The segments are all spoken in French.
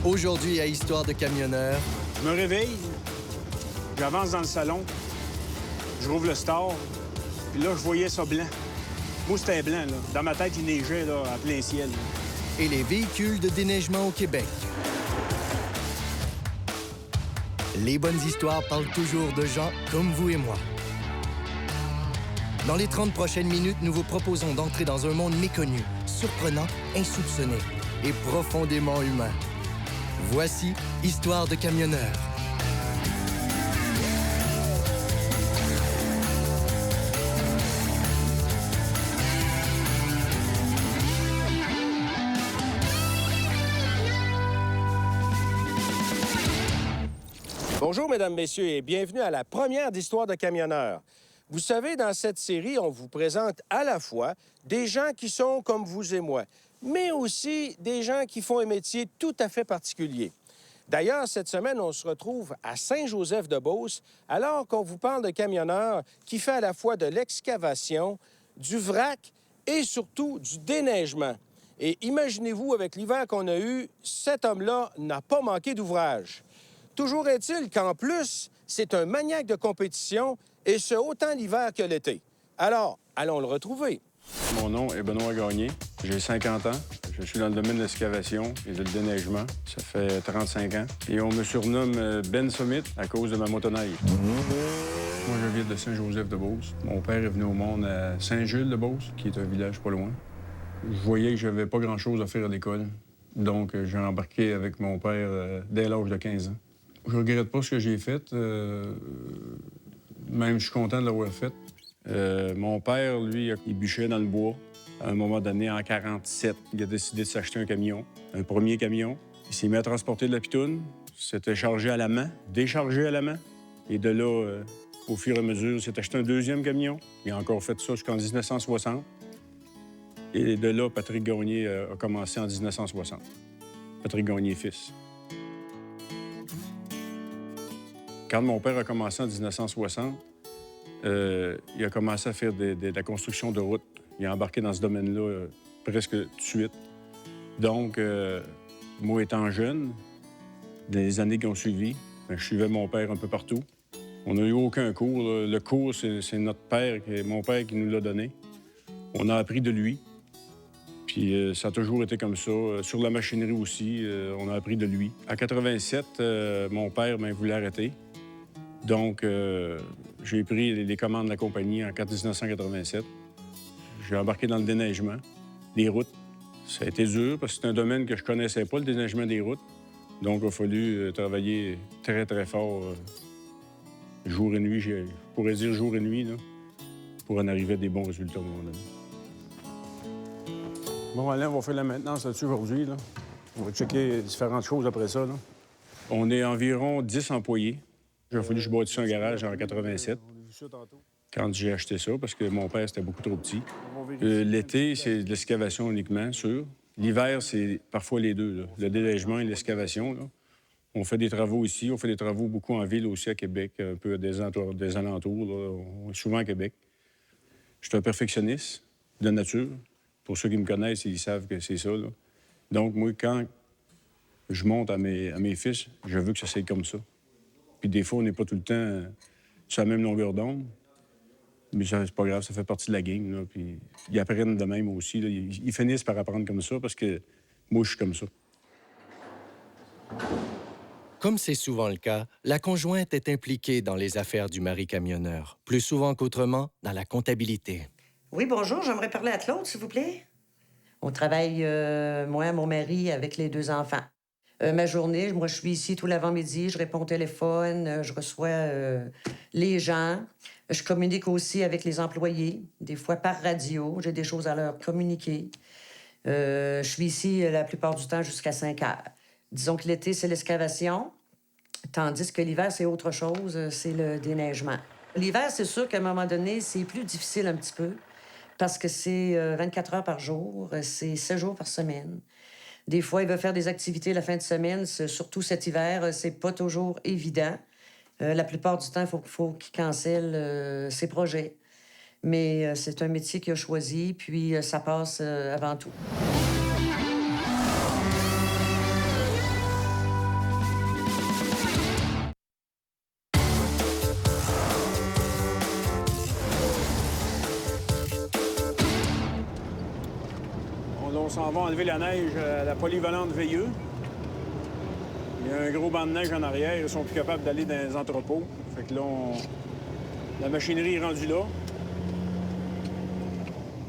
Aujourd'hui, à Histoire de camionneur, Je me réveille, j'avance dans le salon, je rouvre le store, puis là, je voyais ça blanc. Moi, c'était blanc, là. Dans ma tête, il neigeait, là, à plein ciel. Là. et les véhicules de déneigement au Québec. Les bonnes histoires parlent toujours de gens comme vous et moi. Dans les 30 prochaines minutes, nous vous proposons d'entrer dans un monde méconnu, surprenant, insoupçonné et profondément humain. Voici Histoire de camionneur. Bonjour, Mesdames, Messieurs, et bienvenue à la première d'Histoire de camionneur. Vous savez, dans cette série, on vous présente à la fois des gens qui sont comme vous et moi, mais aussi des gens qui font un métier tout à fait particulier. D'ailleurs, cette semaine, on se retrouve à Saint-Joseph-de-Beauce, alors qu'on vous parle de camionneur qui fait à la fois de l'excavation, du vrac et surtout du déneigement. Et imaginez-vous, avec l'hiver qu'on a eu, cet homme-là n'a pas manqué d'ouvrage. Toujours est-il qu'en plus, c'est un maniaque de compétition, et ce, autant l'hiver que l'été. Alors, allons le retrouver. Mon nom est Benoît Gagné, j'ai 50 ans. Je suis dans le domaine de l'excavation et du déneigement. Ça fait 35 ans. Et on me surnomme Ben Summit à cause de ma motoneige. Moi, je viens de Saint-Joseph-de-Beauce. Mon père est venu au monde à Saint-Gilles-de-Beauce, qui est un village pas loin. Je voyais que j'avais pas grand-chose à faire à l'école. Donc, j'ai embarqué avec mon père dès l'âge de 15 ans. Je regrette pas ce que j'ai fait. Même, je suis content de l'avoir fait. Mon père, lui, il bûchait dans le bois. À un moment donné, en 47, il a décidé de s'acheter un camion, un premier camion. Il s'est mis à transporter de la pitoune. C'était chargé à la main, déchargé à la main. Et de là, au fur et à mesure, il s'est acheté un deuxième camion. Il a encore fait ça jusqu'en 1960. Et de là, Patrick Gagné a commencé en 1960. Patrick Gagné, fils. Quand mon père a commencé en 1960, il a commencé à faire de la construction de routes. Il a embarqué dans ce domaine-là presque tout de suite. Donc, moi étant jeune, dans les années qui ont suivi, je suivais mon père un peu partout. On n'a eu aucun cours. Là. Le cours, c'est notre père, mon père qui nous l'a donné. On a appris de lui. Puis ça a toujours été comme ça. Sur la machinerie aussi, on a appris de lui. En 87, mon père voulait arrêter. Donc, j'ai pris les commandes de la compagnie en 1987. J'ai embarqué dans le déneigement des routes. Ça a été dur parce que c'est un domaine que je connaissais pas, le déneigement des routes. Donc, il a fallu travailler très, très fort, jour et nuit. Je pourrais dire jour et nuit, là, pour en arriver à des bons résultats à un moment donné. Bon, allez, on va faire la maintenance là-dessus aujourd'hui. Là. On va checker différentes choses après ça. Là. On est environ 10 employés. Il a fallu que je bâtisse un garage en 87, quand j'ai acheté ça, parce que mon père, c'était beaucoup trop petit. L'été, c'est de l'excavation uniquement, sûr. L'hiver, c'est parfois les deux, là. Le déneigement et l'excavation. Là. On fait des travaux ici, on fait des travaux beaucoup en ville aussi, à Québec, un peu des alentours, là. On est souvent à Québec. Je suis un perfectionniste de nature. Pour ceux qui me connaissent, ils savent que c'est ça. Là. Donc, moi, quand je monte à mes fils, je veux que ça soit comme ça. Puis des fois, on n'est pas tout le temps sur la même longueur d'onde. Mais ça, c'est pas grave, ça fait partie de la game. Là. Puis ils apprennent de même aussi. Là. Ils finissent par apprendre comme ça parce que moi, je suis comme ça. Comme c'est souvent le cas, la conjointe est impliquée dans les affaires du mari camionneur, plus souvent qu'autrement dans la comptabilité. Oui, bonjour, j'aimerais parler à Claude, s'il vous plaît. On travaille, moi, mon mari, avec les 2 enfants. Ma journée, moi, je suis ici tout l'avant-midi, je réponds au téléphone, je reçois les gens. Je communique aussi avec les employés, des fois par radio. J'ai des choses à leur communiquer. Je suis ici la plupart du temps jusqu'à 5 heures. Disons que l'été, c'est l'excavation, tandis que l'hiver, c'est autre chose, c'est le déneigement. L'hiver, c'est sûr qu'à un moment donné, c'est plus difficile un petit peu parce que c'est 24 heures par jour, c'est 7 jours par semaine. Des fois, il va faire des activités la fin de semaine, surtout cet hiver, c'est pas toujours évident. La plupart du temps, il faut qu'il cancelle ses projets. Mais c'est un métier qu'il a choisi, puis ça passe avant tout. s'en va enlever la neige à la polyvalente Veilleux. Il y a un gros banc de neige en arrière. Ils sont plus capables d'aller dans les entrepôts. Fait que là, la machinerie est rendue là.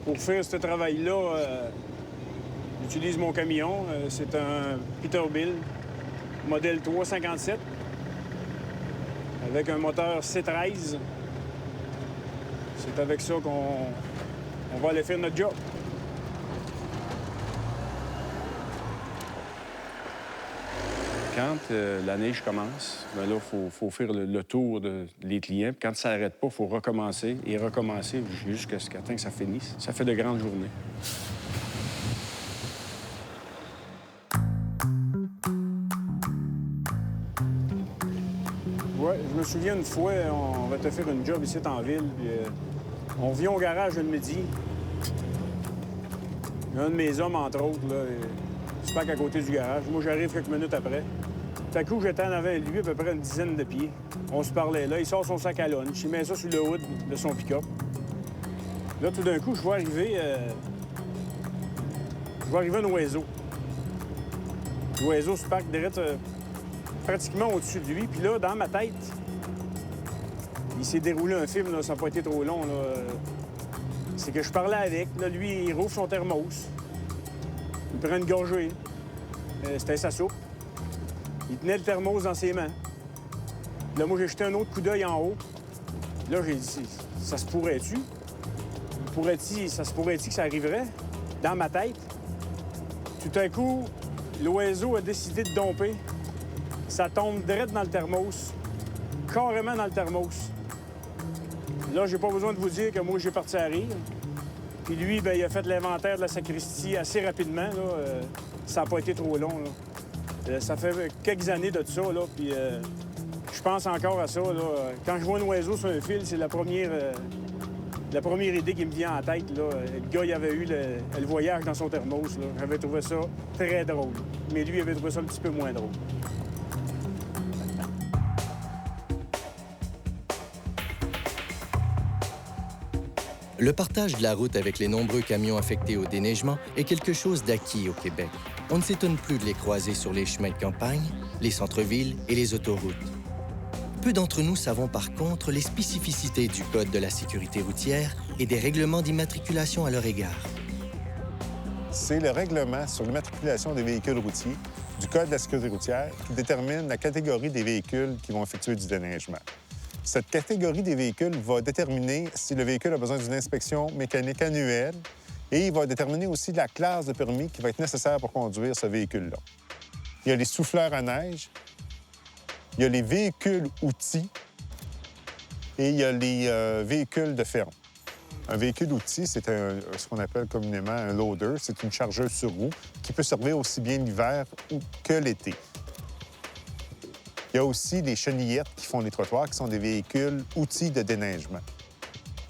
Pour faire ce travail-là, j'utilise mon camion. C'est un Peterbilt, modèle 357, avec un moteur C13. C'est avec ça qu'on va aller faire notre job. Quand la neige commence, bien là, il faut faire le tour des clients. Puis quand ça n'arrête pas, il faut recommencer et recommencer jusqu'à ce que ça finisse. Ça fait de grandes journées. Ouais, je me souviens une fois, on va te faire une job ici en ville, puis on vient au garage le midi. Il y a un de mes hommes, entre autres, là, il se pack à côté du garage. Moi, j'arrive quelques minutes après. Tout à coup, j'étais en avant de lui, à peu près une dizaine de pieds. On se parlait là. Il sort son sac à lunch. Il met ça sur le hood de son pick-up. Là, tout d'un coup, je vois arriver un oiseau. L'oiseau se parque direct, pratiquement au-dessus de lui. Puis là, dans ma tête, il s'est déroulé un film, là, ça n'a pas été trop long. C'est que je parlais avec. Là, lui, il rouvre son thermos. Il prend une gorgée. C'était sa soupe. Il tenait le thermos dans ses mains. Là, moi, j'ai jeté un autre coup d'œil en haut. Là, j'ai dit, ça se pourrait-tu? Ça se pourrait-tu que ça arriverait? Dans ma tête. Tout à coup, l'oiseau a décidé de domper. Ça tombe direct dans le thermos. Carrément dans le thermos. Là, j'ai pas besoin de vous dire que moi, j'ai parti à rire. Puis lui, bien, il a fait l'inventaire de la sacristie assez rapidement. Là. Ça n'a pas été trop long. Là. Ça fait quelques années de ça, là, puis je pense encore à ça. Là. Quand je vois un oiseau sur un fil, c'est la première idée qui me vient en tête. Là. Le gars, il avait eu le voyage dans son thermos. Là. J'avais trouvé ça très drôle. Mais lui, il avait trouvé ça un petit peu moins drôle. Le partage de la route avec les nombreux camions affectés au déneigement est quelque chose d'acquis au Québec. On ne s'étonne plus de les croiser sur les chemins de campagne, les centres-villes et les autoroutes. Peu d'entre nous savons par contre les spécificités du Code de la sécurité routière et des règlements d'immatriculation à leur égard. C'est le règlement sur l'immatriculation des véhicules routiers du Code de la sécurité routière qui détermine la catégorie des véhicules qui vont effectuer du déneigement. Cette catégorie des véhicules va déterminer si le véhicule a besoin d'une inspection mécanique annuelle et il va déterminer aussi la classe de permis qui va être nécessaire pour conduire ce véhicule-là. Il y a les souffleurs à neige, il y a les véhicules outils et il y a les véhicules de ferme. Un véhicule outil, c'est ce qu'on appelle communément un loader. C'est une chargeuse sur roue qui peut servir aussi bien l'hiver que l'été. Il y a aussi les chenillettes qui font les trottoirs, qui sont des véhicules outils de déneigement.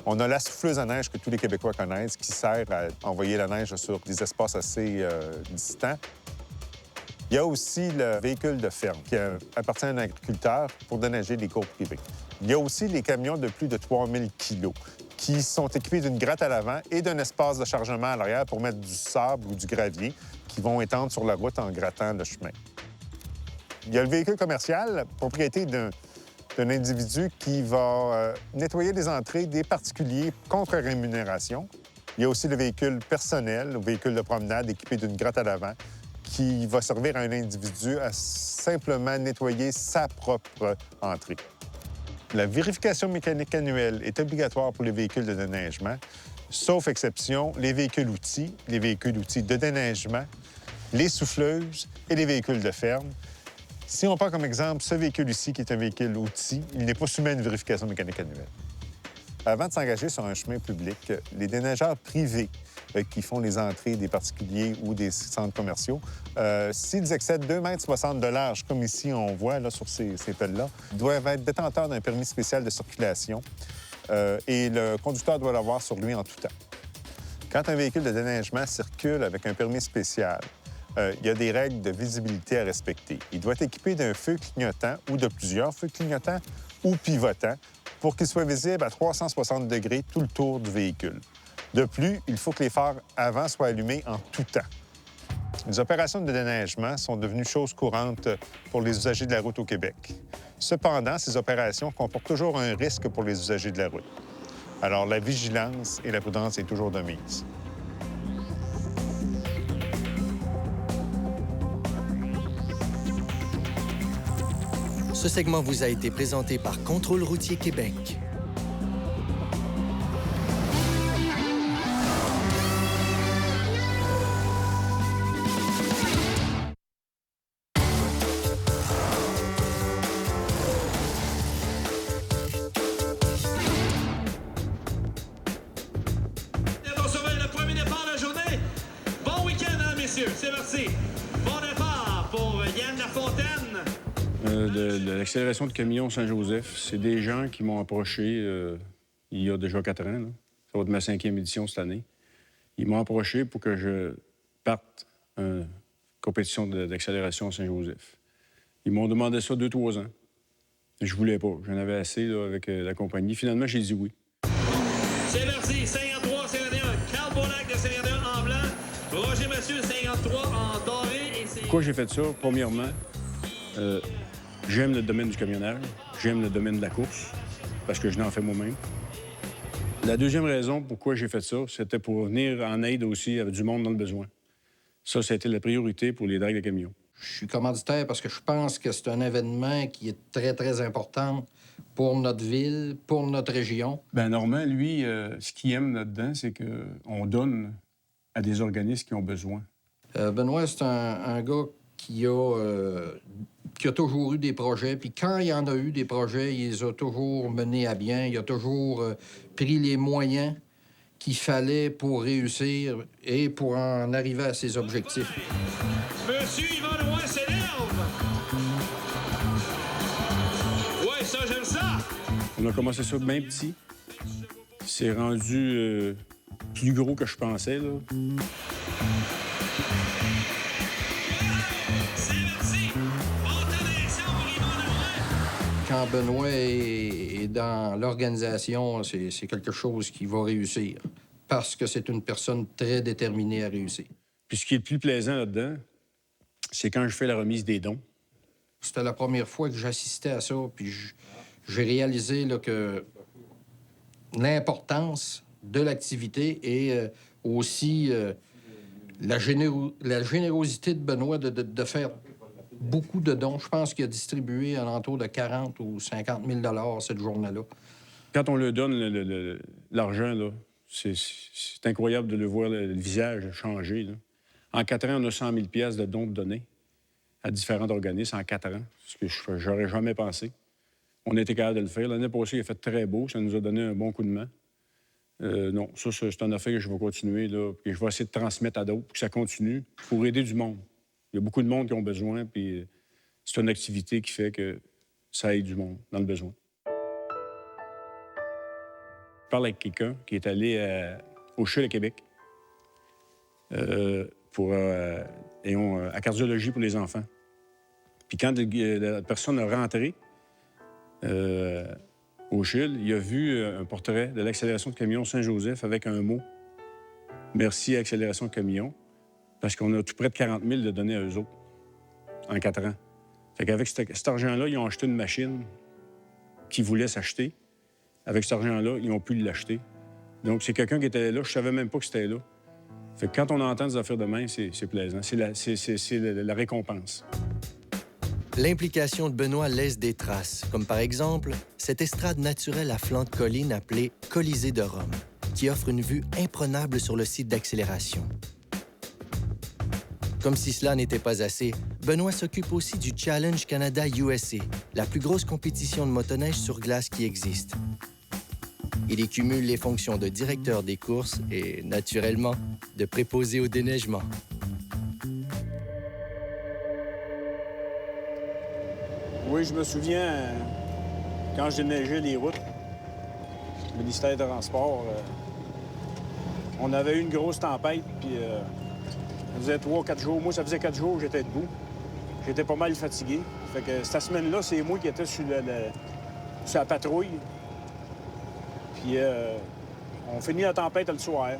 On a la souffleuse à neige que tous les Québécois connaissent, qui sert à envoyer la neige sur des espaces assez distants. Il y a aussi le véhicule de ferme, qui appartient à un agriculteur pour déneiger les cours privés. Il y a aussi les camions de plus de 3000 kilos, qui sont équipés d'une gratte à l'avant et d'un espace de chargement à l'arrière pour mettre du sable ou du gravier qui vont étendre sur la route en grattant le chemin. Il y a le véhicule commercial, propriété d'un individu qui va nettoyer les entrées des particuliers contre rémunération. Il y a aussi le véhicule personnel, le véhicule de promenade équipé d'une gratte à l'avant qui va servir à un individu à simplement nettoyer sa propre entrée. La vérification mécanique annuelle est obligatoire pour les véhicules de déneigement, sauf exception, les véhicules outils de déneigement, les souffleuses et les véhicules de ferme. Si on prend comme exemple ce véhicule ici, qui est un véhicule outil, il n'est pas soumis à une vérification mécanique annuelle. Avant de s'engager sur un chemin public, les déneigeurs privés qui font les entrées des particuliers ou des centres commerciaux, s'ils excèdent 2,60 m de large, comme ici on voit là, sur ces pelles-là, doivent être détenteurs d'un permis spécial de circulation et le conducteur doit l'avoir sur lui en tout temps. Quand un véhicule de déneigement circule avec un permis spécial, il y a des règles de visibilité à respecter. Il doit être équipé d'un feu clignotant ou de plusieurs feux clignotants ou pivotants pour qu'il soit visible à 360 degrés tout le tour du véhicule. De plus, il faut que les phares avant soient allumés en tout temps. Les opérations de déneigement sont devenues chose courante pour les usagers de la route au Québec. Cependant, ces opérations comportent toujours un risque pour les usagers de la route. Alors, la vigilance et la prudence est toujours de mise. Ce segment vous a été présenté par Contrôle routier Québec. C'est parti. Bon départ pour Yann Lafontaine. De l'accélération de camion Saint-Joseph, c'est des gens qui m'ont approché il y a déjà 4 ans. Là. Ça va être ma 5e édition cette année. Ils m'ont approché pour que je parte une compétition d'accélération à Saint-Joseph. Ils m'ont demandé ça 2-3 ans. Je voulais pas. J'en avais assez là, avec la compagnie. Finalement, j'ai dit oui. C'est parti. 53, 51. Carl Beaulac de 51 en blanc. Roger Mathieu, 53 en doré. Et pourquoi j'ai fait ça? Premièrement, j'aime le domaine du camionnage. J'aime le domaine de la course, parce que je n'en fais moi-même. La deuxième raison pourquoi j'ai fait ça, c'était pour venir en aide aussi avec du monde dans le besoin. Ça a été la priorité pour les dragues de camions. Je suis commanditaire parce que je pense que c'est un événement qui est très, très important pour notre ville, pour notre région. Bien, Normand, lui, ce qu'il aime là-dedans, c'est qu'on donne à des organismes qui ont besoin. Benoît, c'est un gars qui a toujours eu des projets. Puis quand il y en a eu des projets, il les a toujours menés à bien. Il a toujours pris les moyens qu'il fallait pour réussir et pour en arriver à ses objectifs. Monsieur Yvan Roy s'énerve! Ouais, ça, j'aime ça! On a commencé ça bien petit. C'est rendu plus gros que je pensais, là. Quand Benoît est dans l'organisation, c'est quelque chose qui va réussir parce que c'est une personne très déterminée à réussir. Puis ce qui est le plus plaisant là-dedans, c'est quand je fais la remise des dons. C'était la première fois que j'assistais à ça, puis j'ai réalisé là, que l'importance de l'activité et aussi la générosité de Benoît de faire beaucoup de dons. Je pense qu'il a distribué à l'entour de 40 ou 50 000 cette journée-là. Quand on lui donne l'argent, là, c'est incroyable de le voir, le visage changer. Là. En 4 ans, on a 100 000 piastres de dons donnés à différents organismes en 4 ans, ce que j'aurais jamais pensé. On a été capable de le faire. L'année passée, il a fait très beau. Ça nous a donné un bon coup de main. Non, ça, c'est une affaire que je vais continuer, là, puis je vais essayer de transmettre à d'autres pour que ça continue, pour aider du monde. Il y a beaucoup de monde qui ont besoin, puis c'est une activité qui fait que ça aide du monde dans le besoin. Je parle avec quelqu'un qui est allé au CHUL à Québec pour à cardiologie pour les enfants. Puis quand la personne a rentré au CHUL, il a vu un portrait de l'accélération de camion Saint-Joseph avec un mot « Merci, accélération de camion », parce qu'on a tout près de 40 000 de donner à eux autres en 4 ans. Fait qu'avec cet argent-là, ils ont acheté une machine qu'ils voulaient s'acheter. Avec cet argent-là, ils ont pu l'acheter. Donc, c'est quelqu'un qui était là. Je savais même pas que c'était là. Fait que quand on entend des affaires de main, c'est plaisant. C'est la récompense. L'implication de Benoît laisse des traces, comme par exemple cette estrade naturelle à flanc de colline appelée Colisée de Rome, qui offre une vue imprenable sur le site d'accélération. Comme si cela n'était pas assez, Benoît s'occupe aussi du Challenge Canada USA, la plus grosse compétition de motoneige sur glace qui existe. Il y cumule les fonctions de directeur des courses et, naturellement, de préposé au déneigement. Oui, je me souviens, quand je déneigeais les routes, le ministère des Transports, on avait eu une grosse tempête, puis ça faisait 3 ou 4 jours. Moi, ça faisait 4 jours que j'étais debout. J'étais pas mal fatigué. Fait que cette semaine-là, c'est moi qui étais sur la patrouille. Puis on finit la tempête le soir.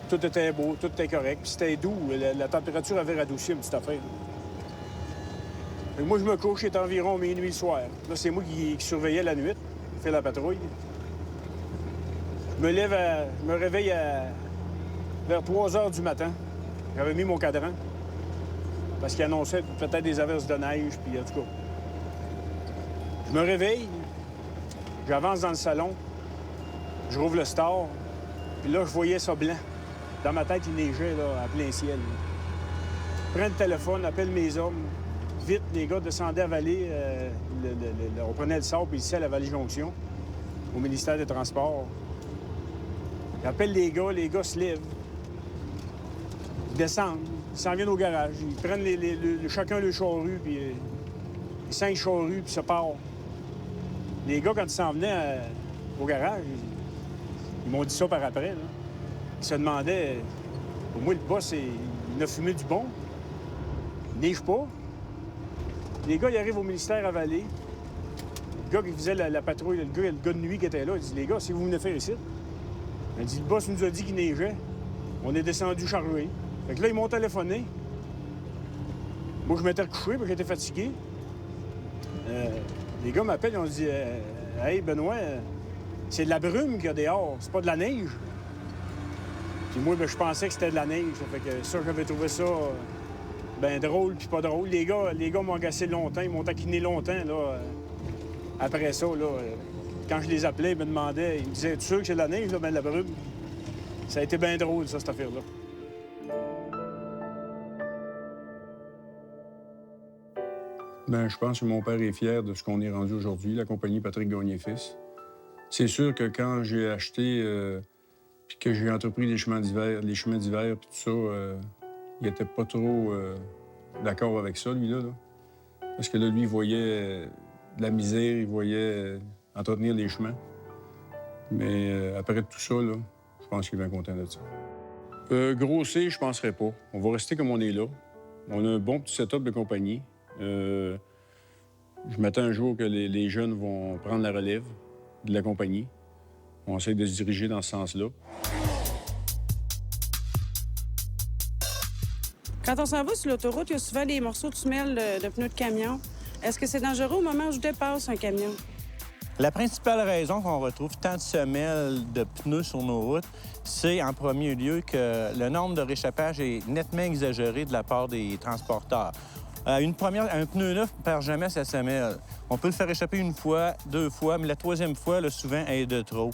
Tout était beau, tout était correct. Puis c'était doux. La température avait radouci une petite affaire. Et moi, je me couche, il est environ minuit le soir. Là, c'est moi qui surveillais la nuit, qui fait la patrouille. Je me réveille vers 3 heures du matin. J'avais mis mon cadran parce qu'il annonçait peut-être des averses de neige, puis en tout cas. Je me réveille, j'avance dans le salon, je rouvre le store, puis là, je voyais ça blanc. Dans ma tête, il neigeait là, à plein ciel. Je prends le téléphone, appelle mes hommes. Vite, les gars descendaient à Vallée. On prenait le sable ici à la Vallée-Jonction, au ministère des Transports. J'appelle les gars se lèvent. Ils descendent, ils s'en viennent au garage. Ils prennent chacun le charrue, puis les 5 charrues, puis ça part. Les gars, quand ils s'en venaient au garage, ils m'ont dit ça par après. Là. Ils se demandaient, pour moi, le boss, il a fumé du bon. Il neige pas. Les gars, ils arrivent au ministère à Vallée. Le gars qui faisait la patrouille, le gars de nuit qui était là, il dit, les gars, si vous venez faire ici, il dit, le boss nous a dit qu'il neigeait. On est descendu charruer. Fait que là, ils m'ont téléphoné. Moi, je m'étais recouché, puis j'étais fatigué. Les gars m'appellent, ils ont dit, hey, Benoît, c'est de la brume qu'il y a dehors, c'est pas de la neige. Puis moi, ben, je pensais que c'était de la neige. Fait que ça, j'avais trouvé ça ben drôle puis pas drôle. Les gars m'ont agacé longtemps, ils m'ont taquiné longtemps, là. Après ça, là, quand je les appelais, ils me demandaient, ils me disaient, tu sûr que c'est de la neige, là? Ben de la brume. Ça a été bien drôle, ça, cette affaire-là. Ben, je pense que mon père est fier de ce qu'on est rendu aujourd'hui, la compagnie Patrick Gagné-Fils. C'est sûr que quand j'ai acheté puis que j'ai entrepris les chemins d'hiver puis tout ça, il était pas trop d'accord avec ça, lui, là. Parce que là, lui, il voyait de la misère, il voyait entretenir les chemins. Mais après tout ça, là, je pense qu'il est bien content de ça. Grossir, je penserais pas. On va rester comme on est là. On a un bon petit setup de compagnie. Je m'attends un jour que les jeunes vont prendre la relève de la compagnie. On essaie de se diriger dans ce sens-là. Quand on s'en va sur l'autoroute, il y a souvent des morceaux de semelle de pneus de camion. Est-ce que c'est dangereux au moment où je dépasse un camion? La principale raison qu'on retrouve tant de semelles de pneus sur nos routes, c'est en premier lieu que le nombre de réchappages est nettement exagéré de la part des transporteurs. Un pneu neuf ne perd jamais sa semelle. On peut le faire échapper 1 fois, 2 fois, mais la 3e fois, là, souvent, est de trop.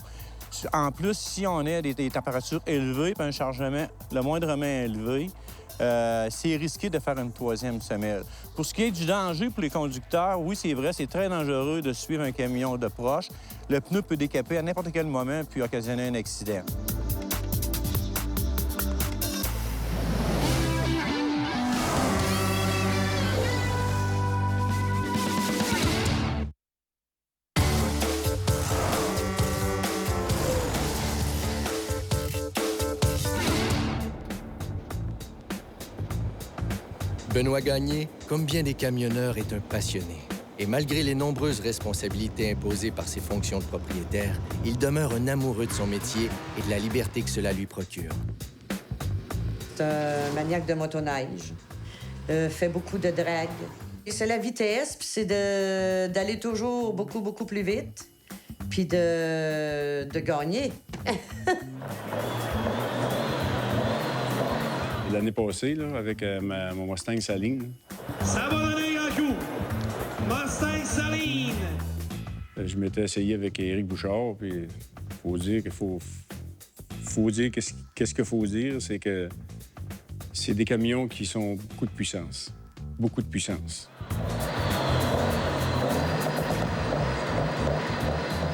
En plus, si on a des températures élevées et un chargement le moindrement élevé, c'est risqué de faire une 3e semelle. Pour ce qui est du danger pour les conducteurs, oui, c'est vrai, c'est très dangereux de suivre un camion de proche. Le pneu peut décaper à n'importe quel moment puis occasionner un accident. Benoît Gagné, comme bien des camionneurs, est un passionné. Et malgré les nombreuses responsabilités imposées par ses fonctions de propriétaire, il demeure un amoureux de son métier et de la liberté que cela lui procure. C'est un maniaque de motoneige. Fait beaucoup de drague. Et c'est la vitesse, puis c'est d'aller toujours beaucoup, beaucoup plus vite, puis de gagner. L'année passée, là, avec mon Mustang Saline. Ça va donner un coup. Mustang Saline. Je m'étais essayé avec Éric Bouchard, puis faut dire qu'il faut dire qu'est-ce qu'il faut dire, c'est que c'est des camions qui sont beaucoup de puissance. Beaucoup de puissance.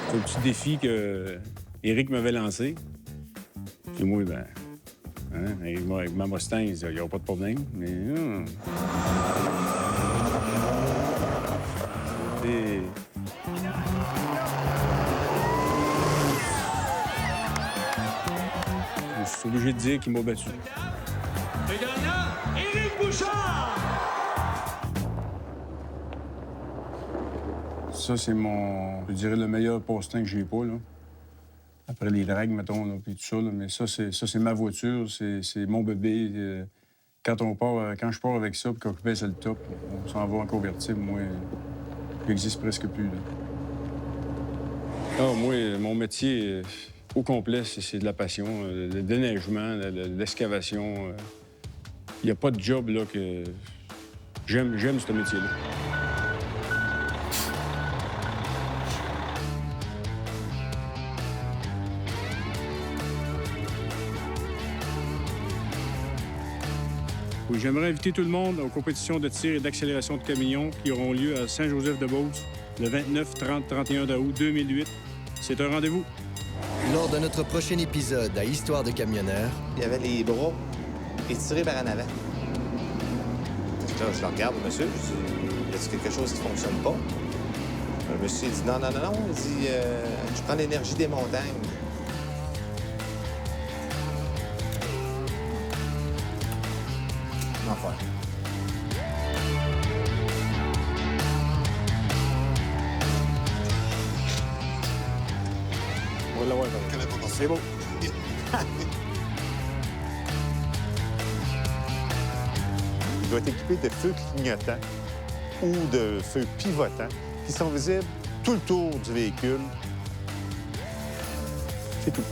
C'est un petit défi que Éric m'avait lancé. Puis moi, ben... Hein? Avec ma Mustang, il n'y aura pas de problème. Mais je suis obligé de dire qu'il m'a battu. Le gagnant, Éric Bouchard! Ça, c'est je dirais, le meilleur passe-temps que j'ai pas, là. après les dragues, mettons, là, puis tout ça. Là. Mais ça, c'est ma voiture, c'est mon bébé. Quand je pars avec ça, puis qu'on baisse le top, on s'en va en convertible, moi, il n'existe presque plus. Là. Ah, moi, mon métier, au complet, c'est de la passion. Le déneigement, l'excavation. Il n'y a pas de job là, que j'aime ce métier-là. Oui, j'aimerais inviter tout le monde aux compétitions de tir et d'accélération de camions qui auront lieu à Saint-Joseph-de-Beauce le 29, 30, 31 août 2008. C'est un rendez-vous. Lors de notre prochain épisode à Histoire de camionneurs... Il y avait les bras étirés par en avant. Je le regarde, monsieur, je dis, y a-t-il quelque chose qui ne fonctionne pas? Le monsieur dit, non. Il dit, je prends l'énergie des montagnes. Enfin. Voilà, ouais. C'est beau. Il doit être équipé de feux clignotants ou de feux pivotants qui sont visibles tout le tour du véhicule. C'est tout.